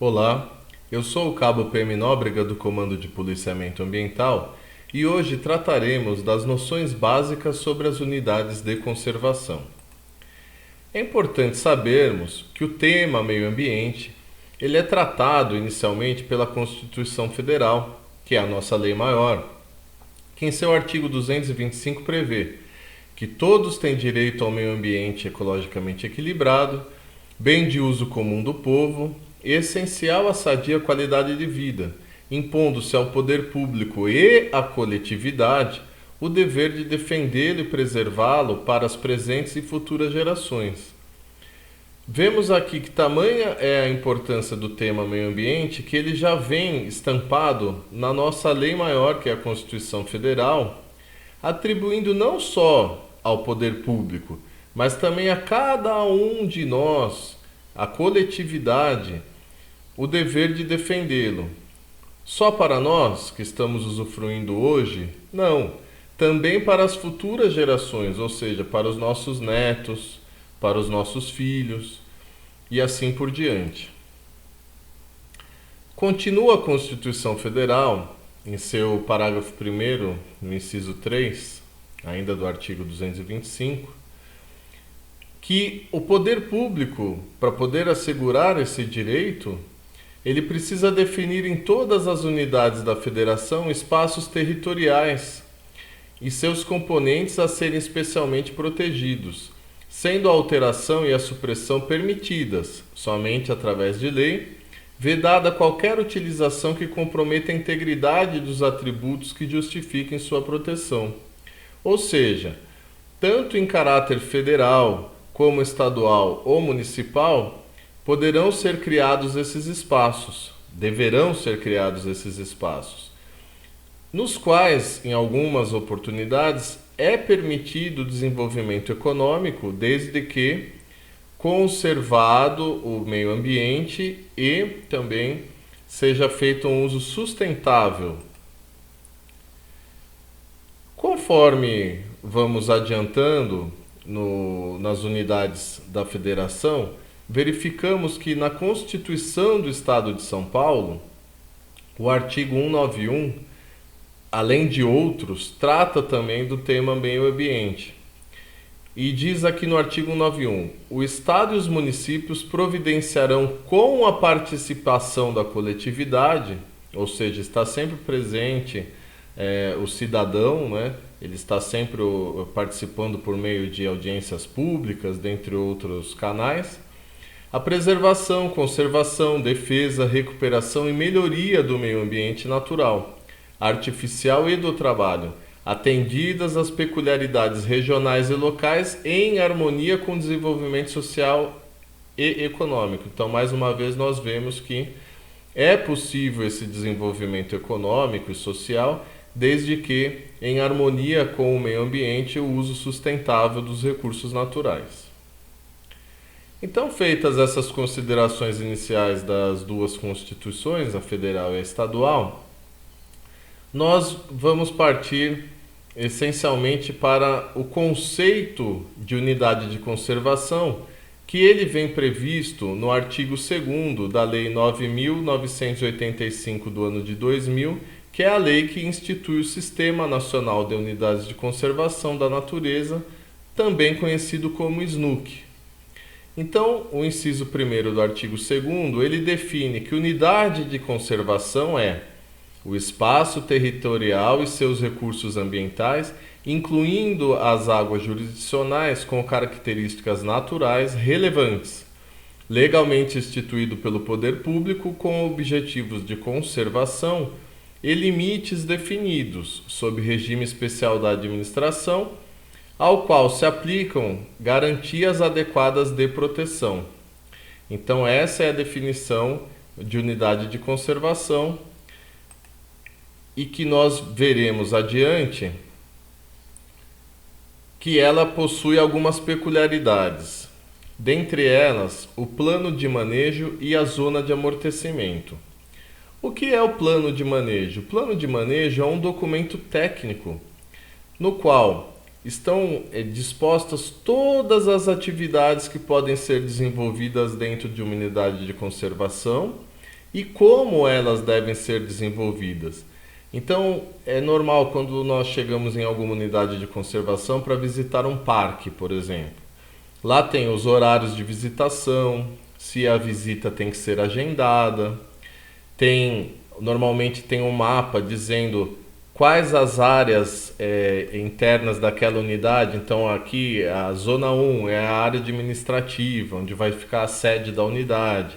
Olá, eu sou o Cabo PM Nóbrega do Comando de Policiamento Ambiental e hoje trataremos das noções básicas sobre as unidades de conservação. É importante sabermos que o tema meio ambiente ele é tratado inicialmente pela Constituição Federal, que é a nossa lei maior, que em seu artigo 225 prevê que todos têm direito ao meio ambiente ecologicamente equilibrado, bem de uso comum do povo e essencial à sadia qualidade de vida, impondo-se ao poder público e à coletividade o dever de defendê-lo e preservá-lo para as presentes e futuras gerações. Vemos aqui que tamanha é a importância do tema meio ambiente que ele já vem estampado na nossa lei maior, que é a Constituição Federal, atribuindo não só ao poder público, mas também a cada um de nós, a coletividade, o dever de defendê-lo. Só para nós que estamos usufruindo hoje? Não. Também para as futuras gerações, ou seja, para os nossos netos, para os nossos filhos e assim por diante. Continua a Constituição Federal, em seu parágrafo 1º, no inciso 3, ainda do artigo 225, que o poder público, para poder assegurar esse direito, ele precisa definir em todas as unidades da federação espaços territoriais e seus componentes a serem especialmente protegidos, sendo a alteração e a supressão permitidas somente através de lei, vedada qualquer utilização que comprometa a integridade dos atributos que justifiquem sua proteção. Ou seja, tanto em caráter federal como estadual ou municipal, poderão ser criados esses espaços, deverão ser criados esses espaços, nos quais, em algumas oportunidades, é permitido o desenvolvimento econômico, desde que conservado o meio ambiente e também seja feito um uso sustentável. Conforme vamos adiantando nas unidades da federação, verificamos que na Constituição do Estado de São Paulo, o artigo 191, além de outros, trata também do tema meio ambiente. E diz aqui no artigo 191, o Estado e os municípios providenciarão com a participação da coletividade, ou seja, está sempre presente o cidadão, né? Ele está sempre participando por meio de audiências públicas, dentre outros canais, a preservação, conservação, defesa, recuperação e melhoria do meio ambiente natural, artificial e do trabalho, atendidas as peculiaridades regionais e locais em harmonia com o desenvolvimento social e econômico. Então, mais uma vez, nós vemos que é possível esse desenvolvimento econômico e social, desde que em harmonia com o meio ambiente e o uso sustentável dos recursos naturais. Então, feitas essas considerações iniciais das duas constituições, a federal e a estadual, nós vamos partir essencialmente para o conceito de unidade de conservação, que ele vem previsto no artigo 2º da Lei 9.985 do ano de 2000, que é a lei que institui o Sistema Nacional de Unidades de Conservação da Natureza, também conhecido como SNUC. Então, o inciso 1º do artigo 2º, ele define que unidade de conservação é o espaço territorial e seus recursos ambientais, incluindo as águas jurisdicionais com características naturais relevantes, legalmente instituído pelo poder público com objetivos de conservação e limites definidos, sob regime especial da administração, ao qual se aplicam garantias adequadas de proteção. Então, essa é a definição de unidade de conservação e que nós veremos adiante que ela possui algumas peculiaridades. Dentre elas, o plano de manejo e a zona de amortecimento. O que é o plano de manejo? O plano de manejo é um documento técnico no qual estão dispostas todas as atividades que podem ser desenvolvidas dentro de uma unidade de conservação e como elas devem ser desenvolvidas. Então, é normal quando nós chegamos em alguma unidade de conservação para visitar um parque, por exemplo. Lá tem os horários de visitação, se a visita tem que ser agendada, normalmente tem um mapa dizendo quais as áreas internas daquela unidade. Então aqui a zona 1 é a área administrativa, onde vai ficar a sede da unidade,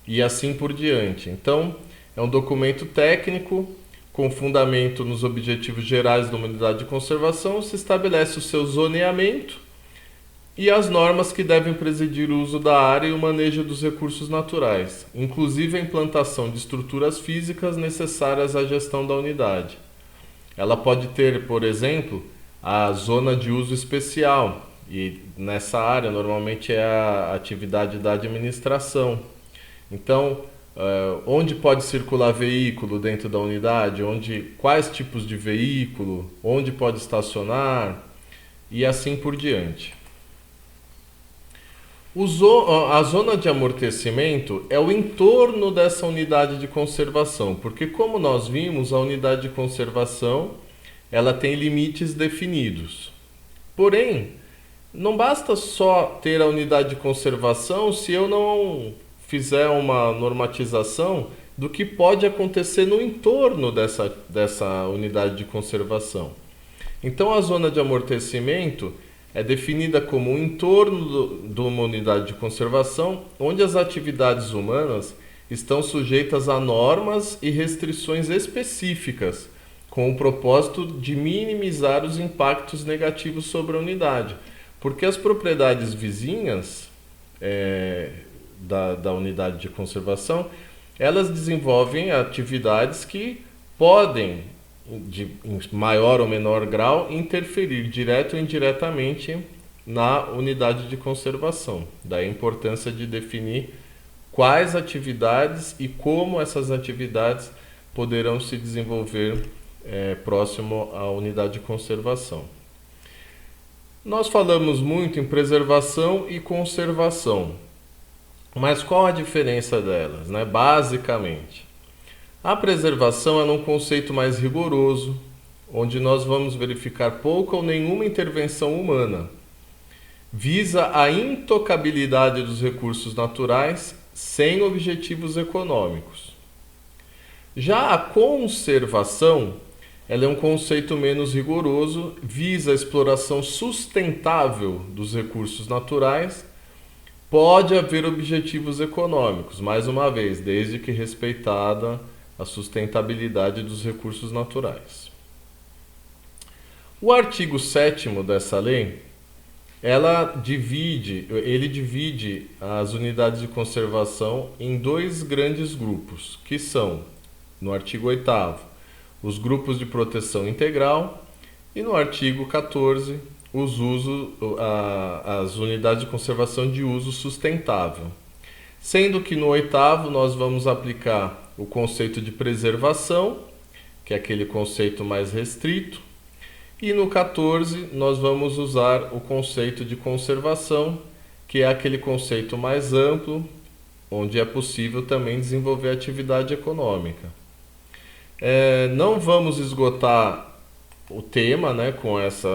e assim por diante. Então é um documento técnico com fundamento nos objetivos gerais da unidade de conservação. Se estabelece o seu zoneamento e as normas que devem presidir o uso da área e o manejo dos recursos naturais, inclusive a implantação de estruturas físicas necessárias à gestão da unidade. Ela pode ter, por exemplo, a zona de uso especial, e nessa área normalmente é a atividade da administração. Então, onde pode circular veículo dentro da unidade, quais tipos de veículo, onde pode estacionar e assim por diante. A zona de amortecimento é o entorno dessa unidade de conservação, porque como nós vimos, a unidade de conservação ela tem limites definidos. Porém, não basta só ter a unidade de conservação se eu não fizer uma normatização do que pode acontecer no entorno dessa unidade de conservação. Então, a zona de amortecimento é definida como um entorno de uma unidade de conservação onde as atividades humanas estão sujeitas a normas e restrições específicas, com o propósito de minimizar os impactos negativos sobre a unidade. Porque as propriedades vizinhas da unidade de conservação, elas desenvolvem atividades que podem, em maior ou menor grau, interferir direto ou indiretamente na unidade de conservação. Daí a importância de definir quais atividades e como essas atividades poderão se desenvolver próximo à unidade de conservação. Nós falamos muito em preservação e conservação, mas qual a diferença delas, né? Basicamente, a preservação é um conceito mais rigoroso, onde nós vamos verificar pouca ou nenhuma intervenção humana. Visa a intocabilidade dos recursos naturais sem objetivos econômicos. Já a conservação, ela é um conceito menos rigoroso, visa a exploração sustentável dos recursos naturais. Pode haver objetivos econômicos, mais uma vez, desde que respeitada a sustentabilidade dos recursos naturais. O artigo 7º dessa lei, ele divide as unidades de conservação em dois grandes grupos, que são, no artigo 8º, os grupos de proteção integral, e no artigo 14º, as unidades de conservação de uso sustentável. Sendo que no 8º nós vamos aplicar o conceito de preservação, que é aquele conceito mais restrito, e no 14 nós vamos usar o conceito de conservação, que é aquele conceito mais amplo, onde é possível também desenvolver atividade econômica. Não vamos esgotar o tema, né, com essa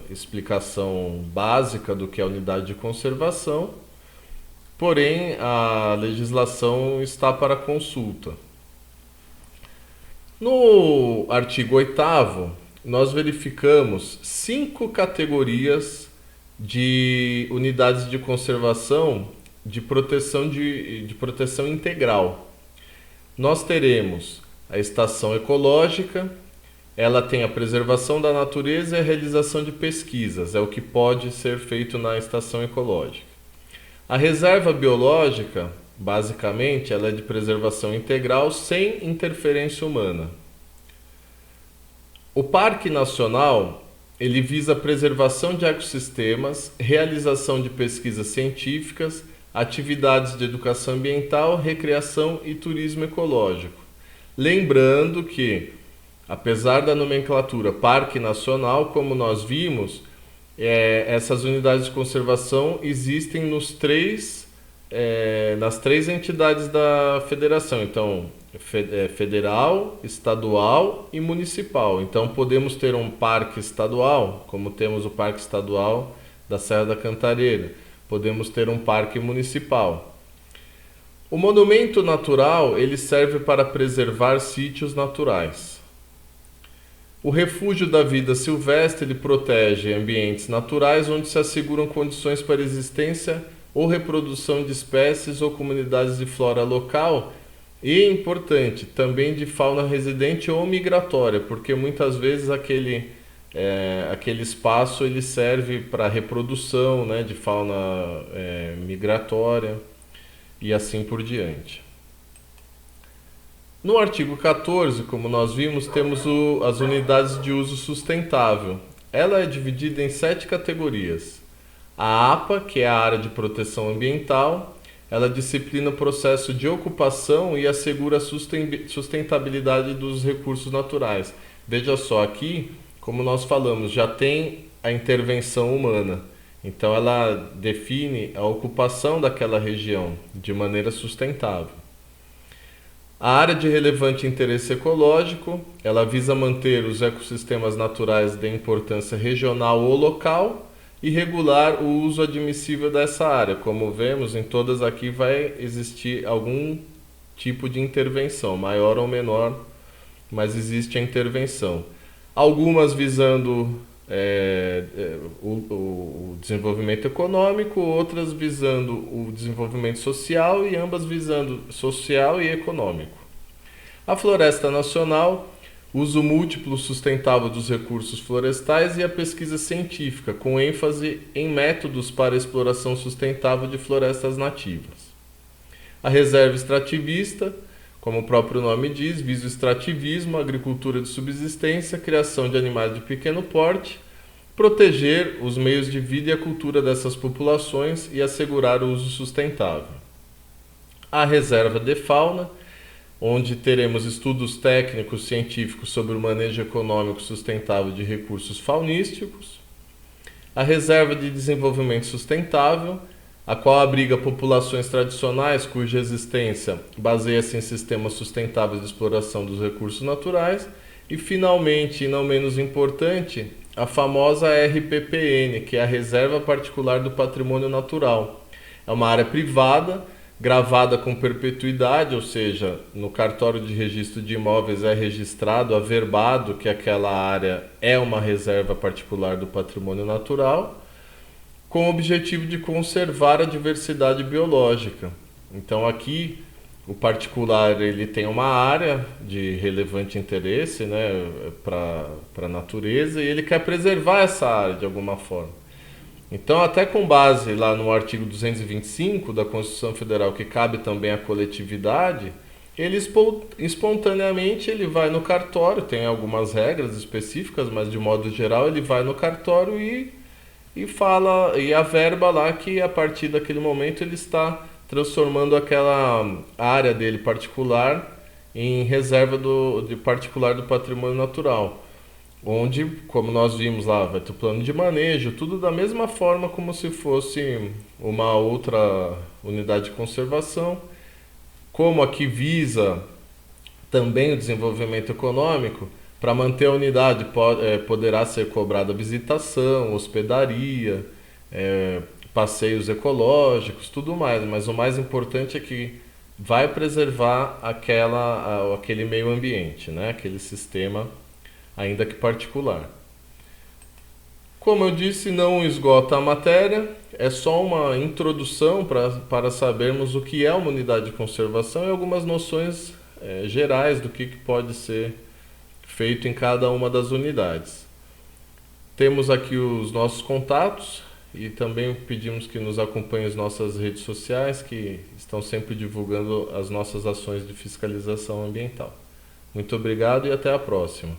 explicação básica do que é a unidade de conservação, porém a legislação está para consulta. No artigo 8º, nós verificamos 5 categorias de unidades de conservação de proteção integral. Nós teremos a estação ecológica, ela tem a preservação da natureza e a realização de pesquisas, é o que pode ser feito na estação ecológica. A reserva biológica, basicamente, ela é de preservação integral sem interferência humana. O Parque Nacional, ele visa a preservação de ecossistemas, realização de pesquisas científicas, atividades de educação ambiental, recreação e turismo ecológico. Lembrando que, apesar da nomenclatura Parque Nacional, como nós vimos, essas unidades de conservação existem nos 3 nas três entidades da federação. Então, federal, estadual e municipal. Então, podemos ter um parque estadual, como temos o Parque Estadual da Serra da Cantareira. Podemos ter um parque municipal. O monumento natural, ele serve para preservar sítios naturais. O refúgio da vida silvestre, ele protege ambientes naturais onde se asseguram condições para existência ou reprodução de espécies ou comunidades de flora local e, importante, também de fauna residente ou migratória, porque muitas vezes aquele espaço ele serve para reprodução, né, de fauna migratória e assim por diante. No artigo 14, como nós vimos, temos as unidades de uso sustentável. Ela é dividida em 7 categorias. A APA, que é a área de proteção ambiental, ela disciplina o processo de ocupação e assegura a sustentabilidade dos recursos naturais. Veja só, aqui, como nós falamos, já tem a intervenção humana. Então ela define a ocupação daquela região de maneira sustentável. A área de relevante interesse ecológico, ela visa manter os ecossistemas naturais de importância regional ou local e regular o uso admissível dessa área. Como vemos, em todas aqui vai existir algum tipo de intervenção, maior ou menor, mas existe a intervenção. Algumas visando o desenvolvimento econômico, outras visando o desenvolvimento social e ambas visando social e econômico. A floresta nacional, uso múltiplo sustentável dos recursos florestais e a pesquisa científica, com ênfase em métodos para a exploração sustentável de florestas nativas. A reserva extrativista, como o próprio nome diz, visa o extrativismo, agricultura de subsistência, criação de animais de pequeno porte, proteger os meios de vida e a cultura dessas populações e assegurar o uso sustentável. A reserva de fauna, onde teremos estudos técnicos científicos sobre o manejo econômico sustentável de recursos faunísticos. A reserva de desenvolvimento sustentável, a qual abriga populações tradicionais cuja existência baseia-se em sistemas sustentáveis de exploração dos recursos naturais. E, finalmente, e não menos importante, a famosa RPPN, que é a Reserva Particular do Patrimônio Natural. É uma área privada, gravada com perpetuidade, ou seja, no cartório de registro de imóveis é registrado, averbado que aquela área é uma reserva particular do patrimônio natural, com o objetivo de conservar a diversidade biológica. Então aqui o particular ele tem uma área de relevante interesse, né, para a natureza, e ele quer preservar essa área de alguma forma. Então, até com base lá no artigo 225 da Constituição Federal, que cabe também à coletividade, ele espontaneamente ele vai no cartório, tem algumas regras específicas, mas de modo geral ele vai no cartório e fala, e averba lá que a partir daquele momento ele está transformando aquela área dele particular em reserva de particular do patrimônio natural, onde, como nós vimos lá, vai ter o plano de manejo, tudo da mesma forma como se fosse uma outra unidade de conservação. Como aqui visa também o desenvolvimento econômico, para manter a unidade poderá ser cobrada visitação, hospedaria, passeios ecológicos, tudo mais, mas o mais importante é que vai preservar aquele meio ambiente, né? Aquele sistema, ainda que particular. Como eu disse, não esgota a matéria, é só uma introdução para sabermos o que é uma unidade de conservação e algumas noções gerais do que pode ser feito em cada uma das unidades. Temos aqui os nossos contatos e também pedimos que nos acompanhem as nossas redes sociais, que estão sempre divulgando as nossas ações de fiscalização ambiental. Muito obrigado e até a próxima.